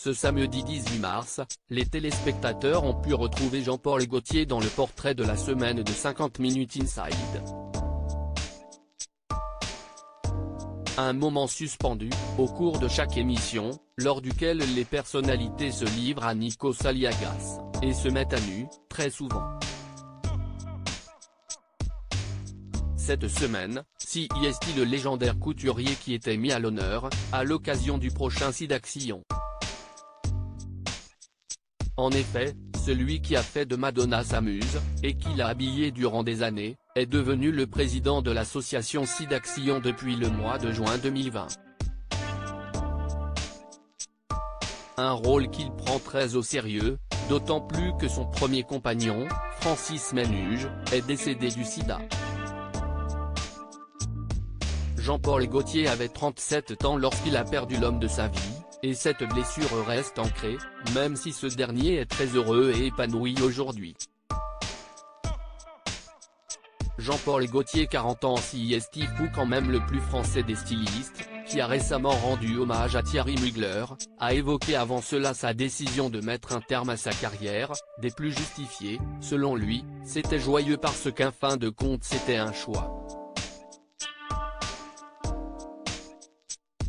Ce samedi 18 mars, les téléspectateurs ont pu retrouver Jean-Paul Gaultier dans le portrait de la semaine de 50 Minutes Inside. Un moment suspendu, au cours de chaque émission, lors duquel les personnalités se livrent à Nikos Aliagas, et se mettent à nu, très souvent. Cette semaine, CIST le légendaire couturier qui était mis à l'honneur, à l'occasion du prochain SIDAction. En effet, celui qui a fait de Madonna sa muse, et qui l'a habillée durant des années, est devenu le président de l'association SIDAction depuis le mois de juin 2020. Un rôle qu'il prend très au sérieux, d'autant plus que son premier compagnon, Francis Menuge, est décédé du sida. Jean-Paul Gaultier avait 37 ans lorsqu'il a perdu l'homme de sa vie, et cette blessure reste ancrée, même si ce dernier est très heureux et épanoui aujourd'hui. Jean-Paul Gaultier 40 ans CIST fou quand même le plus français des stylistes, qui a récemment rendu hommage à Thierry Mugler, a évoqué avant cela sa décision de mettre un terme à sa carrière, des plus justifiées, selon lui, c'était joyeux parce qu'en fin de compte c'était un choix.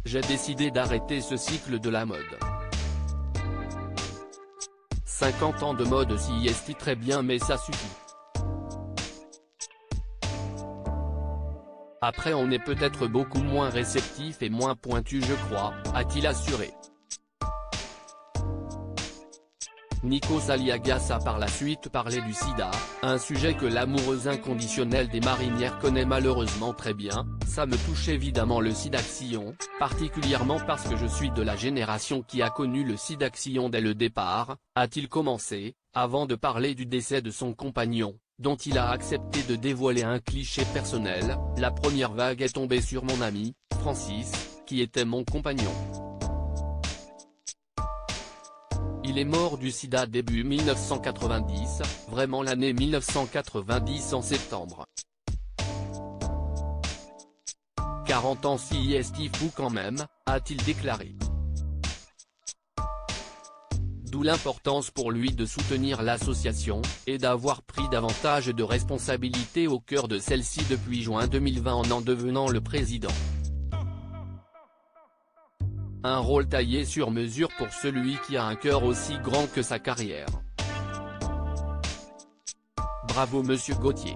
J'ai décidé d'arrêter ce cycle de la mode. 50 ans de mode CIST très bien mais ça suffit. Après on est peut-être beaucoup moins réceptif et moins pointu je crois, a-t-il assuré. Nikos Aliagas a par la suite parlé du sida, un sujet que l'amoureuse inconditionnelle des marinières connaît malheureusement très bien. Ça me touche évidemment le SIDAction, particulièrement parce que je suis de la génération qui a connu le SIDAction dès le départ, a-t-il commencé, avant de parler du décès de son compagnon, dont il a accepté de dévoiler un cliché personnel. La première vague est tombée sur mon ami, Francis, qui était mon compagnon. Il est mort du sida début 1990, vraiment l'année 1990 en septembre. 40 ans CIST fou quand même, a-t-il déclaré. D'où l'importance pour lui de soutenir l'association, et d'avoir pris davantage de responsabilités au cœur de celle-ci depuis juin 2020 en devenant le président. Un rôle taillé sur mesure pour celui qui a un cœur aussi grand que sa carrière. Bravo Monsieur Gaultier.